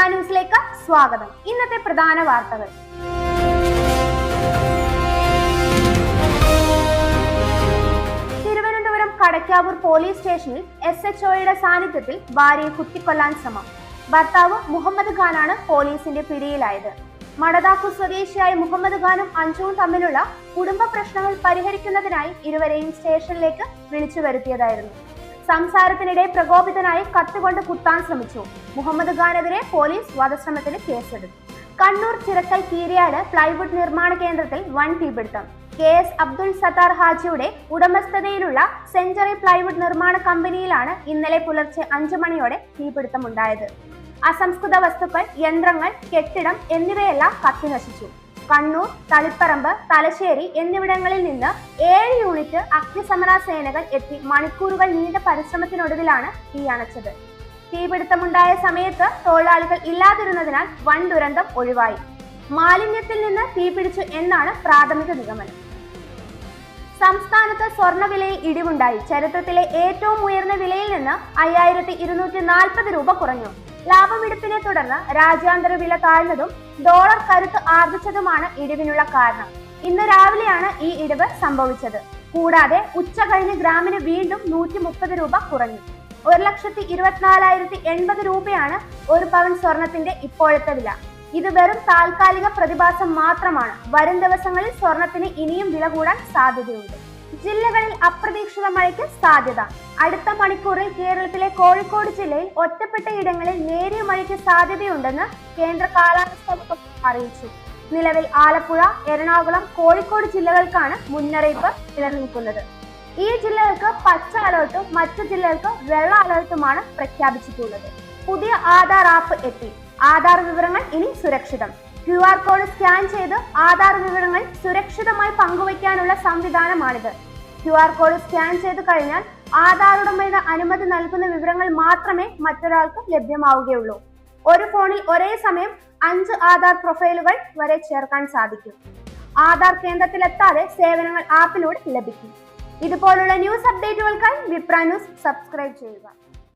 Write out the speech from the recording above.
വിപ്ര ന്യൂസിലേക്ക് സ്വാഗതം. ഇന്നത്തെ പ്രധാന വാർത്തകൾ. തിരുവനന്തപുരം കടക്കാവൂർ പോലീസ് സ്റ്റേഷനിൽ SHOയുടെ സാന്നിധ്യത്തിൽ ഭാര്യയെ കുത്തിക്കൊല്ലാൻ ശ്രമം. ഭർത്താവ് മുഹമ്മദ് ഖാനാണ് പോലീസിന്റെ പിടിയിലായത്. മടതാക്കു സ്വദേശിയായ മുഹമ്മദ് ഖാനും അഞ്ജുവും തമ്മിലുള്ള കുടുംബ പ്രശ്നങ്ങൾ പരിഹരിക്കുന്നതിനായി ഇരുവരെയും സ്റ്റേഷനിലേക്ക് വിളിച്ചു വരുത്തിയതായിരുന്നു. സംസാരത്തിനിടെ പ്രകോപിതനായി കത്തുകൊണ്ട് കുത്താൻ ശ്രമിച്ചു. മുഹമ്മദ് ഖാനെതിരെ പോലീസ് വധശ്രമത്തിന് കേസെടുത്തു. കണ്ണൂർ ചിറക്കൽ കീരിയാട് പ്ലൈവുഡ് നിർമ്മാണ കേന്ദ്രത്തിൽ വൻ തീപിടുത്തം. KS അബ്ദുൽ സത്താർ ഹാജിയുടെ ഉടമസ്ഥതയിലുള്ള സെഞ്ചുറി പ്ലൈവുഡ് നിർമ്മാണ കമ്പനിയിലാണ് ഇന്നലെ പുലർച്ചെ 5 മണിയോടെ തീപിടുത്തമുണ്ടായത്. അസംസ്കൃത വസ്തുക്കൾ, യന്ത്രങ്ങൾ, കെട്ടിടം എന്നിവയെല്ലാം കത്തിനശിച്ചു. കണ്ണൂർ, തളിപ്പറമ്പ്, തലശ്ശേരി എന്നിവിടങ്ങളിൽ നിന്ന് 7 യൂണിറ്റ് അഗ്നിശമന സേനകൾ എത്തി മണിക്കൂറുകൾ നീണ്ട പരിശ്രമത്തിനൊടുവിലാണ് തീ അണച്ചത്. തീപിടുത്തമുണ്ടായ സമയത്ത് തൊഴിലാളികൾ ഇല്ലാതിരുന്നതിനാൽ വൻ ദുരന്തം ഒഴിവായി. മാലിന്യത്തിൽ നിന്ന് തീപിടിച്ചു എന്നാണ് പ്രാഥമിക നിഗമനം. സംസ്ഥാനത്ത് സ്വർണ്ണവിലയിൽ ഇടിവുണ്ടായി. ചരിത്രത്തിലെ ഏറ്റവും ഉയർന്ന വിലയിൽ നിന്ന് 5240 രൂപ കുറഞ്ഞു. ലാഭമെടുപ്പിനെ തുടർന്ന് രാജ്യാന്തര വില താഴ്ന്നതും ഡോളർ കരുത്ത് ആർജിച്ചതുമാണ് ഇടിവിനുള്ള കാരണം. ഇന്ന് രാവിലെയാണ് ഈ ഇടിവ് സംഭവിച്ചത്. കൂടാതെ ഉച്ച കഴിഞ്ഞ് ഗ്രാമിന് വീണ്ടും 130 രൂപ കുറഞ്ഞു. 1,24,080 രൂപയാണ് ഒരു പവൻ സ്വർണത്തിന്റെ ഇപ്പോഴത്തെ വില. ഇത് വെറും താൽക്കാലിക പ്രതിഭാസം മാത്രമാണ്. വരും ദിവസങ്ങളിൽ സ്വർണത്തിന് ഇനിയും വില കൂടാൻ സാധ്യതയുണ്ട്. ജില്ലകളിൽ അപ്രതീക്ഷിത മഴയ്ക്ക് സാധ്യത. അടുത്ത മണിക്കൂറിൽ കേരളത്തിലെ കോഴിക്കോട് ജില്ലയിൽ ഒറ്റപ്പെട്ട ഇടങ്ങളിൽ നേരിയ മഴയ്ക്ക് സാധ്യതയുണ്ടെന്ന് കേന്ദ്ര കാലാവസ്ഥാ വകുപ്പ് അറിയിച്ചു. നിലവിൽ ആലപ്പുഴ, എറണാകുളം, കോഴിക്കോട് ജില്ലകൾക്കാണ് മുന്നറിയിപ്പ് നിലനിൽക്കുന്നത്. ഈ ജില്ലകൾക്ക് പച്ച അലേർട്ടും മറ്റു ജില്ലകൾക്ക് വെള്ള അലേർട്ടുമാണ് പ്രഖ്യാപിച്ചിട്ടുള്ളത്. പുതിയ ആധാർ ആപ്പ് എത്തി. ആധാർ വിവരങ്ങൾ ഇനി സുരക്ഷിതം. QR കോഡ് സ്കാൻ ചെയ്ത് ആധാർ വിവരങ്ങൾ സുരക്ഷിതമായി പങ്കുവയ്ക്കാനുള്ള സംവിധാനമാണിത്. QR കോഡ് സ്കാൻ ചെയ്ത് കഴിഞ്ഞാൽ ആധാർ ഉടമയുടെ അനുമതി നൽകുന്ന വിവരങ്ങൾ മാത്രമേ മറ്റൊരാൾക്ക് ലഭ്യമാവുകയുള്ളൂ. ഒരു ഫോണിൽ ഒരേ സമയം 5 ആധാർ പ്രൊഫൈലുകൾ വരെ ചേർക്കാൻ സാധിക്കും. ആധാർ കേന്ദ്രത്തിലെത്താതെ സേവനങ്ങൾ ആപ്പിലൂടെ ലഭിക്കും. ഇതുപോലുള്ള ന്യൂസ് അപ്ഡേറ്റുകൾക്കായി വിപ്ര ന്യൂസ് സബ്സ്ക്രൈബ് ചെയ്യുക.